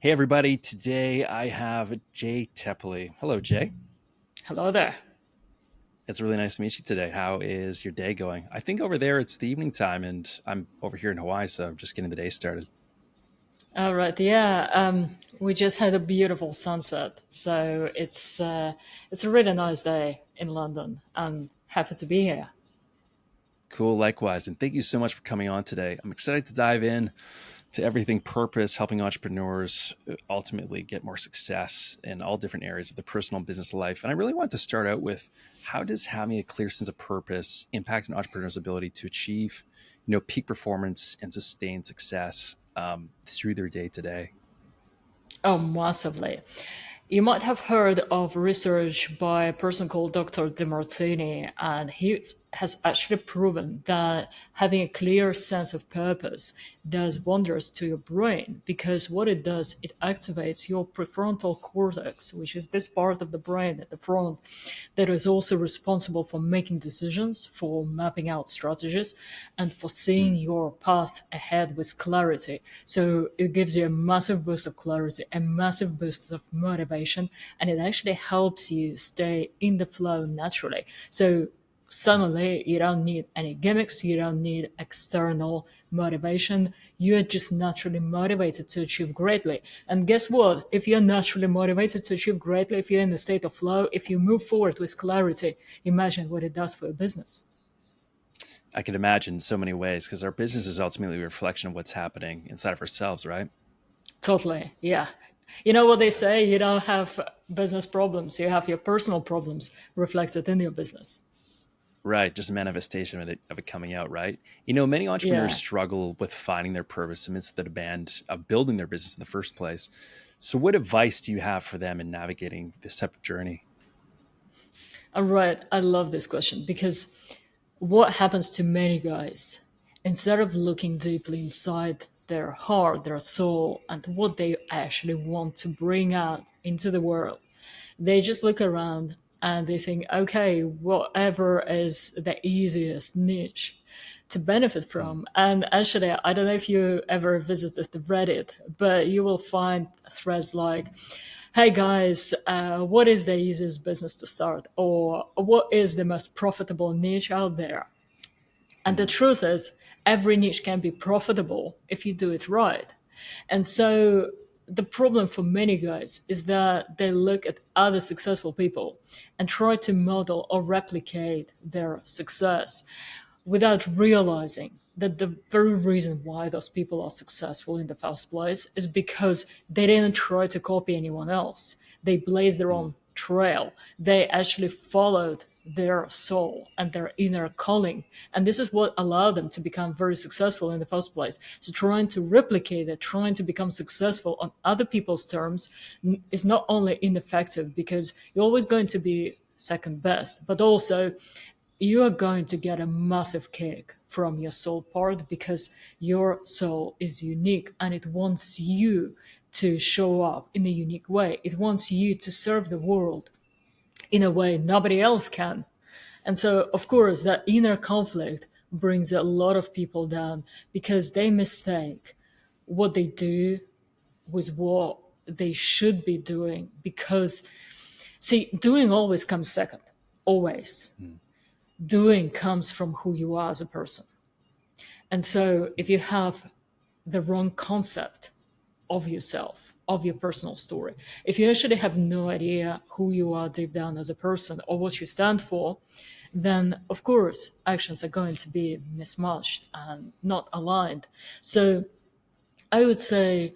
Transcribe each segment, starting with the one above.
Hey, everybody. Today I have Jay Tepley. Hello, Jay. Hello there. It's really nice to meet you today. How is your day going? I think over there it's the evening time, and I'm over here in Hawaii, so I'm just getting the day started. All right, yeah. We just had a beautiful sunset, so it's a really nice day in London. I'm happy to be here. Cool, likewise. And thank you so much for coming on today. I'm excited to dive in to everything purpose, helping entrepreneurs ultimately get more success in all different areas of the personal and business life. And I really want to start out with how does having a clear sense of purpose impact an entrepreneur's ability to achieve, peak performance and sustain success through their day to day? Oh, massively. You might have heard of research by a person called Dr. DeMartini, and he has actually proven that having a clear sense of purpose does wonders to your brain because what it does, it activates your prefrontal cortex, which is this part of the brain at the front that is also responsible for making decisions, for mapping out strategies, and for seeing Hmm. your path ahead with clarity. So it gives you a massive boost of clarity, a massive boost of motivation, and it actually helps you stay in the flow naturally. So suddenly you don't need any gimmicks, you don't need external motivation. You're just naturally motivated to achieve greatly. And guess what? If you're naturally motivated to achieve greatly, if you're in a state of flow, if you move forward with clarity, imagine what it does for your business. I could imagine in so many ways because our business is ultimately a reflection of what's happening inside of ourselves, right? Totally. Yeah. You know what they say? You don't have business problems, you have your personal problems reflected in your business. Right, just a manifestation of it coming out, right? Many entrepreneurs Yeah. struggle with finding their purpose amidst the demand of building their business in the first place. So, what advice do you have for them in navigating this type of journey? All right. I love this question because what happens to many guys, instead of looking deeply inside their heart, their soul, and what they actually want to bring out into the world, they just look around and they think, okay, whatever is the easiest niche to benefit Hmm. from. And actually, I don't know if you ever visited the Reddit, but you will find threads like, hey guys, what is the easiest business to start? Or what is the most profitable niche out there? And the Hmm. truth is, every niche can be profitable if you do it right. And so the problem for many guys is that they look at other successful people and try to model or replicate their success without realizing that the very reason why those people are successful in the first place is because they didn't try to copy anyone else. They blazed their Hmm. own trail. They actually followed their soul and their inner calling. And this is what allowed them to become very successful in the first place. So trying to replicate it, trying to become successful on other people's terms is not only ineffective because you're always going to be second best, but also you are going to get a massive kick from your soul part because your soul is unique and it wants you to show up in a unique way. It wants you to serve the world in a way nobody else can. And so, of course, that inner conflict brings a lot of people down because they mistake what they do with what they should be doing. Because, see, doing always comes second, always. Hmm. Doing comes from who you are as a person. And so if you have the wrong concept of yourself, of your personal story, if you actually have no idea who you are deep down as a person or what you stand for, then of course actions are going to be mismatched and not aligned. So I would say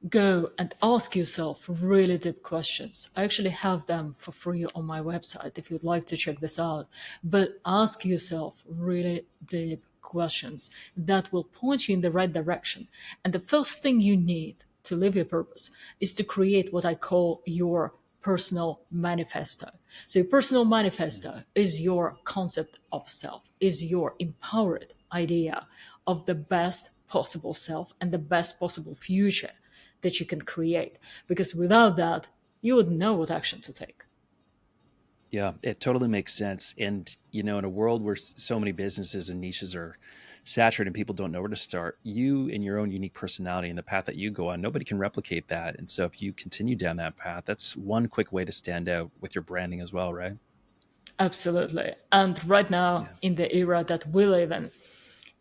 go and ask yourself really deep questions. I actually have them for free on my website if you'd like to check this out. But ask yourself really deep questions that will point you in the right direction. And the first thing you need to live your purpose is to create what I call your personal manifesto. So your personal Hmm. manifesto is your concept of self, is your empowered idea of the best possible self and the best possible future that you can create. Because without that, you wouldn't know what action to take. Yeah, it totally makes sense. And, in a world where so many businesses and niches are saturated and people don't know where to start, you and your own unique personality and the path that you go on, nobody can replicate that. And so if you continue down that path, that's one quick way to stand out with your branding as well, right? Absolutely. And right now, Yeah. in the era that we live in,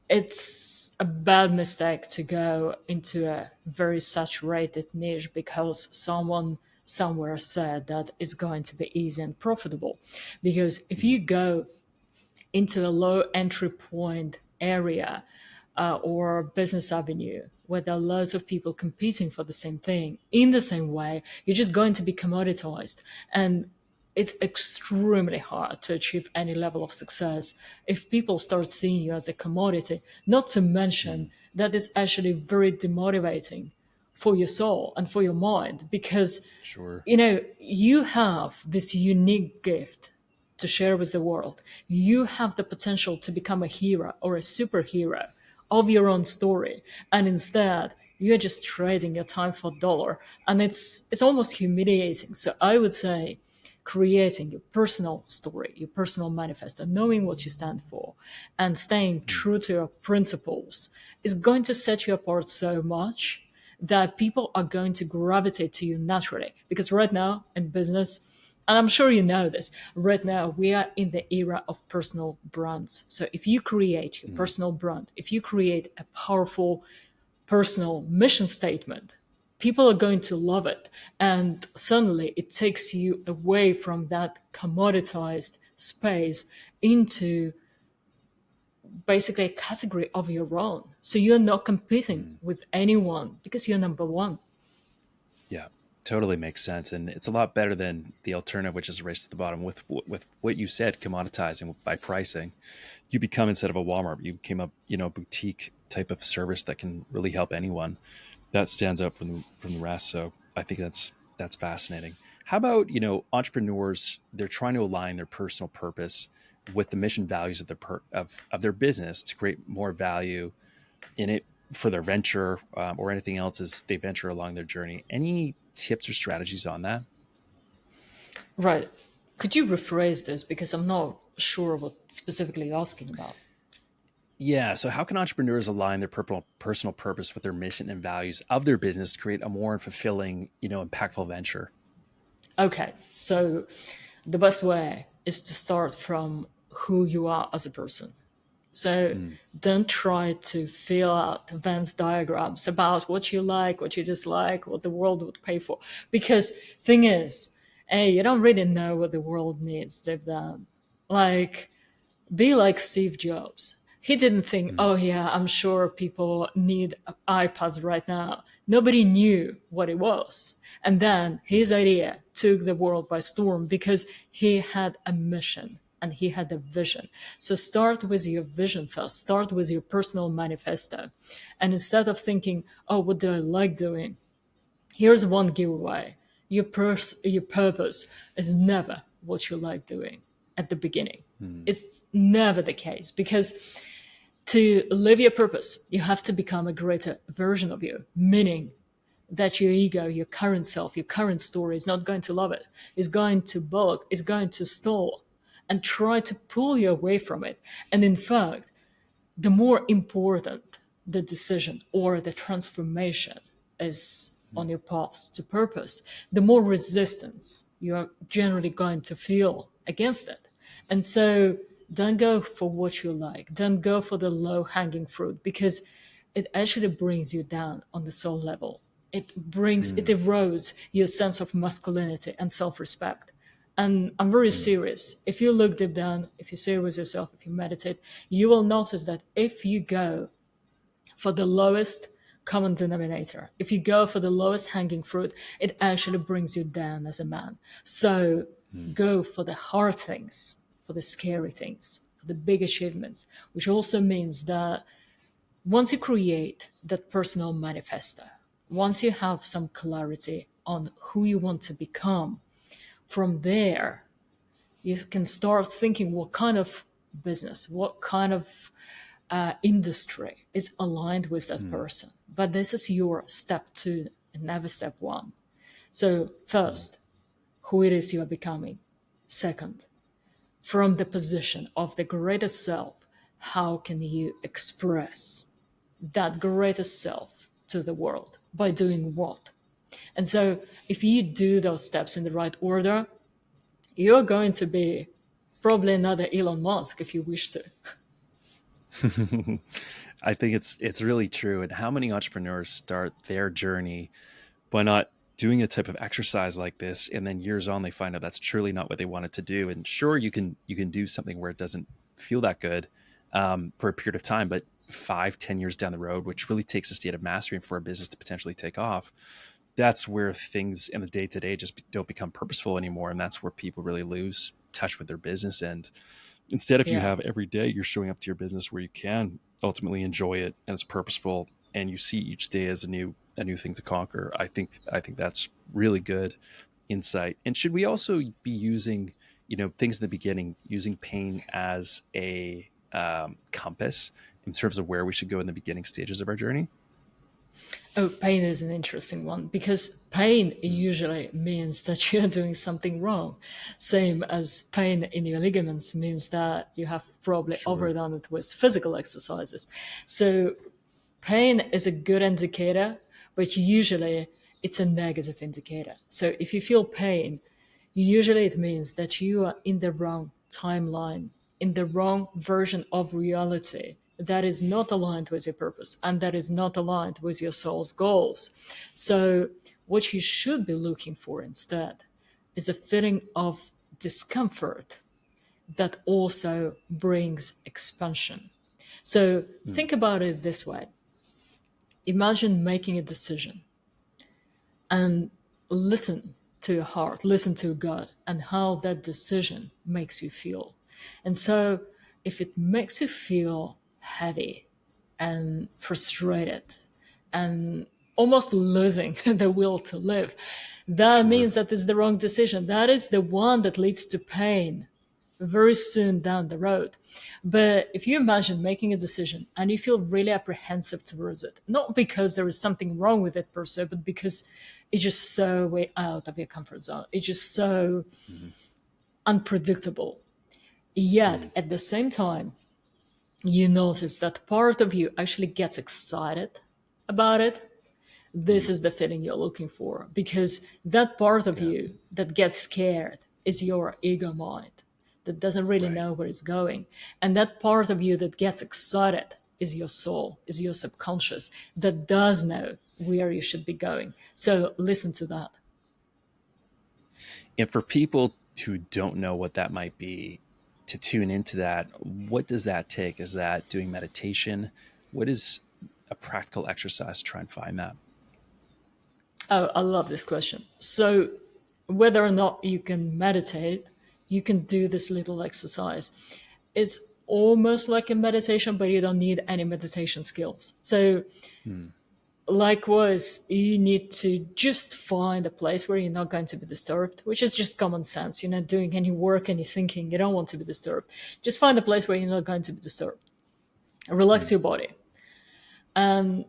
it's a bad mistake to go into a very saturated niche because someone somewhere said that it's going to be easy and profitable. Because if Mm, you go into a low entry point area or business avenue where there are lots of people competing for the same thing in the same way, you're just going to be commoditized. And it's extremely hard to achieve any level of success if people start seeing you as a commodity, not to mention mm, that it's actually very demotivating for your soul and for your mind because sure. you have this unique gift to share with the world. You have the potential to become a hero or a superhero of your own story. And instead, you're just trading your time for a dollar. And it's almost humiliating. So I would say creating your personal story, your personal manifesto, knowing what you stand for, and staying Mm, true to your principles is going to set you apart so much that people are going to gravitate to you naturally. Because right now in business, and I'm sure you know this, right now we are in the era of personal brands. So if you create your mm, personal brand, if you create a powerful personal mission statement, people are going to love it. And suddenly it takes you away from that commoditized space into basically a category of your own. So you're not competing mm. with anyone because you're number one. Yeah, totally makes sense, and it's a lot better than the alternative, which is a race to the bottom. With what you said, commoditizing by pricing, you become instead of a Walmart, you became a boutique type of service that can really help anyone. That stands out from the rest. So I think that's fascinating. How about entrepreneurs? They're trying to align their personal purpose with the mission values of of their business to create more value in it for their venture or anything else as they venture along their journey. Any tips or strategies on that? Right. Could you rephrase this because I'm not sure what specifically you're asking about? Yeah. So, how can entrepreneurs align their personal purpose with their mission and values of their business to create a more fulfilling, impactful venture? Okay, so the best way is to start from who you are as a person. So Mm, don't try to fill out Venn diagrams about what you like, what you dislike, what the world would pay for. Because thing is, hey, you don't really know what the world needs deep down. Like, be like Steve Jobs. He didn't think, mm, oh, yeah, I'm sure people need iPads right now. Nobody knew what it was. And then his mm, idea took the world by storm because he had a mission and he had a vision. So start with your vision first, start with your personal manifesto. And instead of thinking, oh, what do I like doing? Here's one giveaway. Your purpose is never what you like doing at the beginning. mm, It's never the case because to live your purpose, you have to become a greater version of you, meaning that your ego, your current self, your current story is not going to love it, is going to balk, is going to stall and try to pull you away from it. And in fact, the more important the decision or the transformation is on mm, your path to purpose, the more resistance you're generally going to feel against it. And so don't go for what you like. Don't go for the low hanging fruit because it actually brings you down on the soul level. It mm, erodes your sense of masculinity and self respect. And I'm very mm, serious. If you look deep down, if you sit with yourself, if you meditate, you will notice that if you go for the lowest common denominator, if you go for the lowest hanging fruit, it actually brings you down as a man. So mm, go for the hard things, for the scary things, for the big achievements, which also means that once you create that personal manifesto, once you have some clarity on who you want to become, from there, you can start thinking what kind of business, what kind of industry is aligned with that mm, person. But this is your step two and never step one. So, mm, first, who it is you are becoming. Second, from the position of the greatest self, how can you express that greatest self to the world? By doing what? And so, if you do those steps in the right order, you're going to be probably another Elon Musk if you wish to. I think it's really true. And how many entrepreneurs start their journey by not doing a type of exercise like this, and then years on they find out that's truly not what they wanted to do. And sure, you can do something where it doesn't feel that good for a period of time, but 5, 10 years down the road, which really takes a state of mastery for a business to potentially take off, that's where things in the day to day just don't become purposeful anymore, and that's where people really lose touch with their business. And instead, if you Yeah. have every day you're showing up to your business where you can ultimately enjoy it and it's purposeful, and you see each day as a new thing to conquer, I think that's really good insight. And should we also be using, things in the beginning, using pain as a compass in terms of where we should go in the beginning stages of our journey? Oh, pain is an interesting one because pain Mm, usually means that you're doing something wrong. Same as pain in your ligaments means that you have probably sure. overdone it with physical exercises. So pain is a good indicator, but usually it's a negative indicator. So if you feel pain, usually it means that you are in the wrong timeline, in the wrong version of reality that is not aligned with your purpose and that is not aligned with your soul's goals. So, what you should be looking for instead is a feeling of discomfort that also brings expansion. So, Mm, think about it this way: imagine making a decision and listen to your heart, listen to God, and how that decision makes you feel. And so, if it makes you feel heavy and frustrated and almost losing the will to live, that sure. means that is the wrong decision. That is the one that leads to pain very soon down the road. But if you imagine making a decision and you feel really apprehensive towards it, not because there is something wrong with it per se, but because it's just so way out of your comfort zone, it's just so Mhm. unpredictable. Yet Mm, at the same time, you notice that part of you actually gets excited about it. This mm, is the feeling you're looking for because that part of yeah, you that gets scared is your ego mind that doesn't really right. know where it's going. And that part of you that gets excited is your soul, is your subconscious that does know where you should be going. So listen to that. And for people who don't know what that might be, to tune into that, what does that take? Is that doing meditation? What is a practical exercise to try and find that? Oh, I love this question. So, whether or not you can meditate, you can do this little exercise. It's almost like a meditation, but you don't need any meditation skills. So, Mm, likewise, you need to just find a place where you're not going to be disturbed, which is just common sense. You're not doing any work, any thinking, you don't want to be disturbed. Just find a place where you're not going to be disturbed. Relax mm, your body and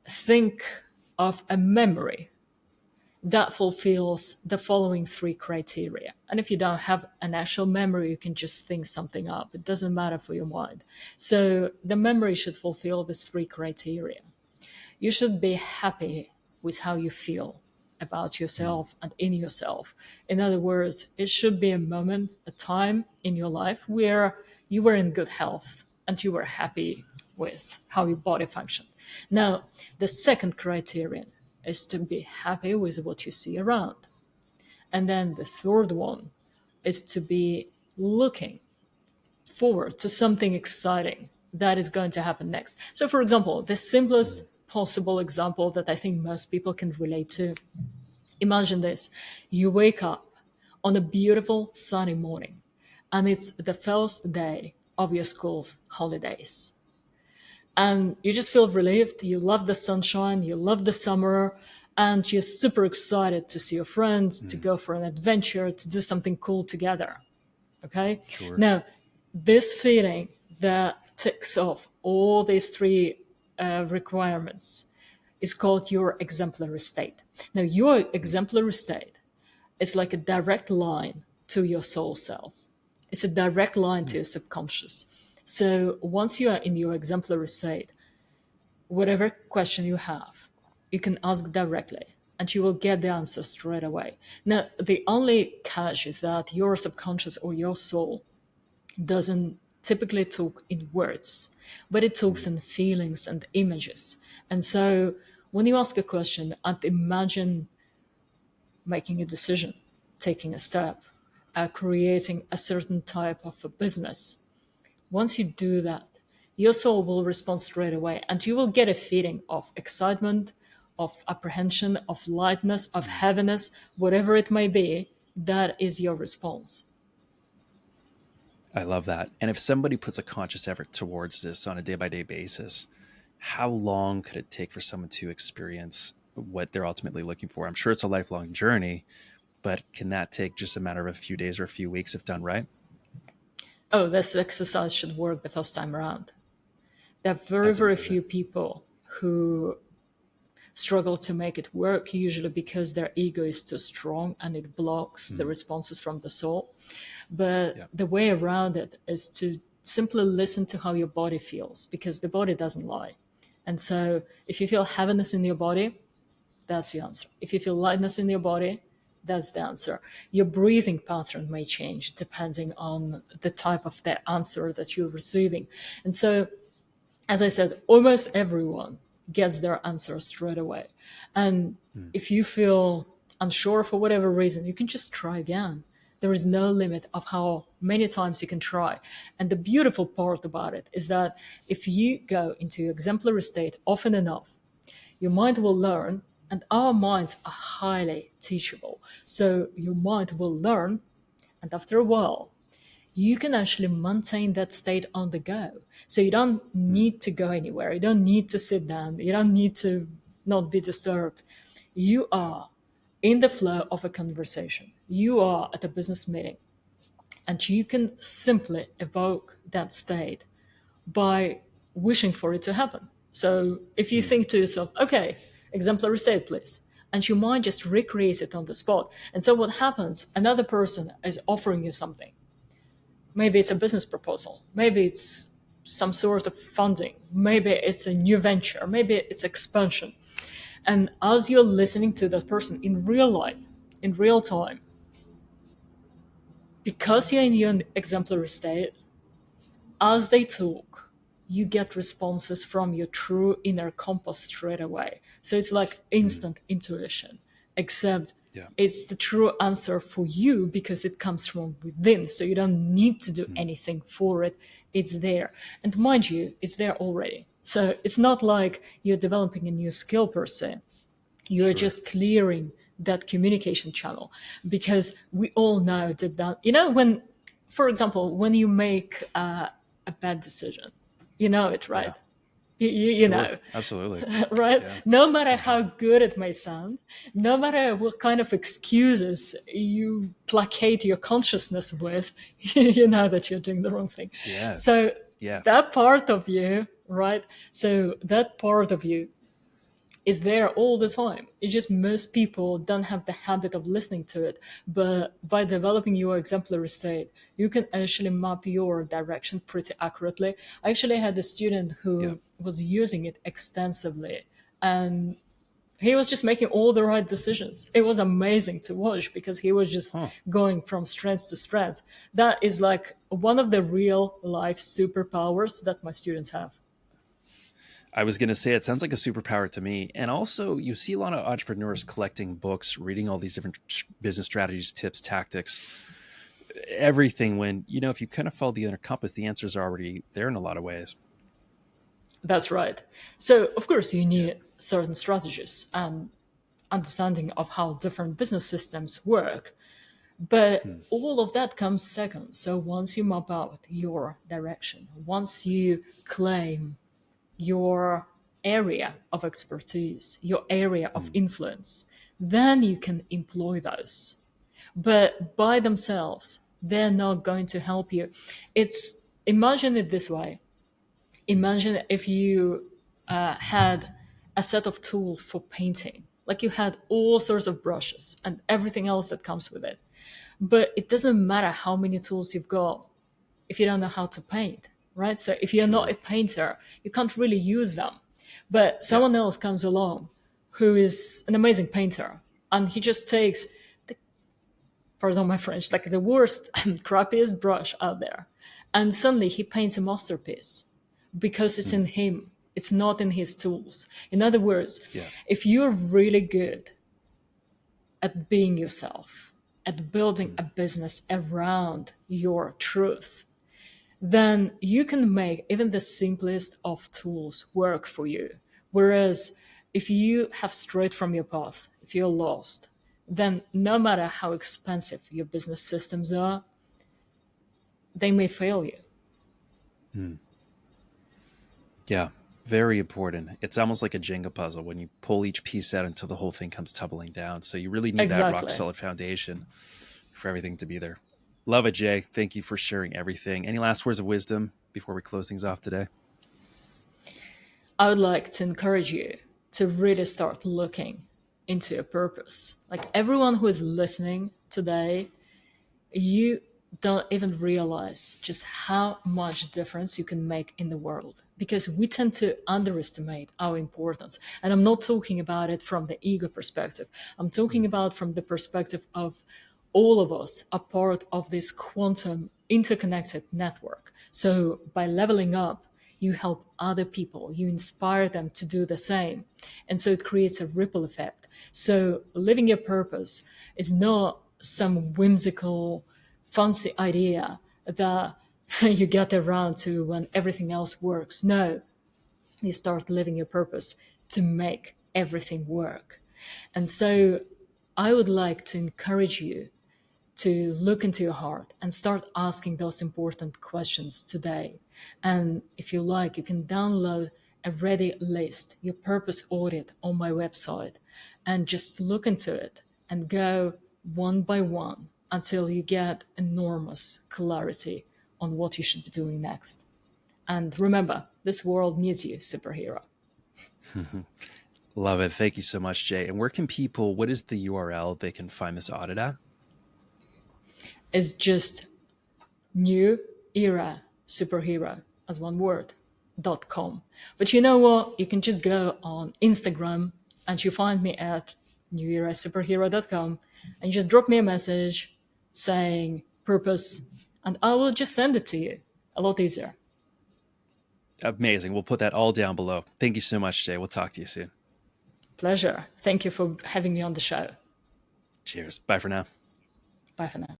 think of a memory that fulfills the following three criteria. And if you don't have an actual memory, you can just think something up. It doesn't matter for your mind. So the memory should fulfill these three criteria. You should be happy with how you feel about mm, yourself and in yourself. In other words, it should be a moment, a time in your life where you were in good health and you were happy with how your body functioned. Now, the second criterion is to be happy with what you see around. And then the third one is to be looking forward to something exciting that is going to happen next. So, for example, the simplest mm, possible example that I think most people can relate to, imagine this: you wake up on a beautiful sunny morning, and it's the first day of your school's holidays. And you just feel relieved. You love the sunshine, you love the summer, and you're super excited to see your friends, to mm, go for an adventure, to do something cool together. Okay? sure. Now, this feeling that ticks off all these three requirements is called your exemplary state. Now, your Mm, exemplary state is like a direct line to your soul self. It's a direct line to mm, your subconscious. So once you are in your exemplary state, whatever question you have, you can ask directly and you will get the answer straight away. Now, the only catch is that your subconscious or your soul doesn't typically talk in words, but it talks Mm. in feelings and images. And so when you ask a question and imagine making a decision, taking a step, creating a certain type of a business, once you do that, your soul will respond straight away and you will get a feeling of excitement, of apprehension, of lightness, of Mm. heaviness, whatever it may be. That is your response. I love that. And if somebody puts a conscious effort towards this on a day by day basis, how long could it take for someone to experience what they're ultimately looking for? I'm sure it's a lifelong journey, but can that take just a matter of a few days or a few weeks if done right? Oh, this exercise should work the first time around. There are very, That's very amazing. few people who struggle to make it work, usually because their ego is too strong and it blocks the Mm. responses from the soul. But Yeah. the way around it is to simply listen to how your body feels, because the body doesn't lie. And so if you feel heaviness in your body, that's the answer. If you feel lightness in your body, that's the answer. Your breathing pattern may change depending on the type of the answer that you're receiving. And so, as I said, almost everyone gets their answer straight away. And Mm. if you feel unsure for whatever reason, you can just try again. There is no limit of how many times you can try. And the beautiful part about it is that if you go into exemplary state often enough, your mind will learn, and our minds are highly teachable. So your mind will learn, and after a while, you can actually maintain that state on the go. So you don't Mm. need to go anywhere. You don't need to sit down. You don't need to not be disturbed. You Yeah. are in the flow of a conversation. You are at a business meeting, and you can simply evoke that state by wishing for it to happen. So if you Mm. think to yourself, okay, exemplary state, please, and your mind just recreates it on the spot. And so what happens? Another person is offering you something. Maybe it's a business proposal. Maybe it's some sort of funding. Maybe it's a new venture. Maybe it's expansion. And as you're listening to that person in real life, in real time, because you're in your exemplary state, as they talk, you get responses from your true inner compass straight away. So it's like Mm. instant intuition, except Yeah. it's the true answer for you because it comes from within. So you don't need to do Mm. anything for it. It's there. And mind you, it's there already. So it's not like you're developing a new skill per se. You're Sure. just clearing that communication channel, because we all know deep down, you know, when, for example, when you make a bad decision, you know it, right? Yeah. You Sure. know, Absolutely. right? Yeah. No matter Hmm. how good it may sound, no matter what kind of excuses you placate your consciousness with, you know that you're doing the wrong thing. Yeah. So Yeah. that part of you, right? So that part of you is there all the time. It's just most people don't have the habit of listening to it. But by developing your exemplary state, you can actually map your direction pretty accurately. I actually had a student Yeah. who was using it extensively, and he was just making all the right decisions. It was amazing to watch because he was just Huh. going from strength to strength. That is like one of the real life superpowers that my students have. I was going to say it sounds like a superpower to me. And also, you see a lot of entrepreneurs collecting books, reading all these different business strategies, tips, tactics, everything. When, if you kind of follow the inner compass, the answers are already there in a lot of ways. That's right. So, of course, you Yeah. need certain strategies and understanding of how different business systems work. But Hmm. all of that comes second. So, once you map out your direction, once you claim your area of expertise, your area of Hmm. influence, then you can employ those. But by themselves, they're not going to help you. It's imagine it this way. Imagine if you had a set of tools for painting, like you had all sorts of brushes and everything else that comes with it. But it doesn't matter how many tools you've got if you don't know how to paint. right? So if you're not a Sure. painter, you can't really use them. But Yeah. someone else comes along who is an amazing painter, and he just takes the, pardon my French, like the worst and crappiest brush out there, and suddenly he paints a masterpiece because it's in Mm. him. It's not in his tools. In other words, Yeah. if you're really good at being yourself, at building Mm. a business around your truth, then you can make even the simplest of tools work for you. Whereas if you have strayed from your path, if you're lost, then no matter how expensive your business systems are, they may fail you. Mm. Yeah. Very important. It's almost like a Jenga puzzle when you pull each piece out until the whole thing comes tumbling down. So you really need that rock Exactly. solid foundation for everything to be there. Love it, Jay. Thank you for sharing everything. Any last words of wisdom before we close things off today? I would like to encourage you to really start looking into your purpose. Like everyone who is listening today, you don't even realize just how much difference you can make in the world because we tend to underestimate our importance. And I'm not talking about it from the ego perspective. I'm talking Mm. about from the perspective of all of us are part of this quantum interconnected network. So by leveling up, you help other people, you inspire them to do the same. And so it creates a ripple effect. So living your purpose is not some whimsical, fancy idea that you get around to when everything else works. No, you start living your purpose to make everything work. And so I would like to encourage you to look into your heart and start asking those important questions today. And if you like, you can download a ready list, your purpose audit on my website, and just look into it and go one by one until you get enormous clarity on what you should be doing next. And remember, this world needs you, superhero. Love it. Thank you so much, Jay. And where can people, what is the URL they can find this audit at? It's just new era superhero as one word .com. But you know what? You can just go on Instagram and you find me at newerasuperhero.com and just drop me a message saying purpose and I will just send it to you. A lot easier. Amazing. We'll put that all down below. Thank you so much, Jay. We'll talk to you soon. Pleasure. Thank you for having me on the show. Cheers. Bye for now. Bye for now.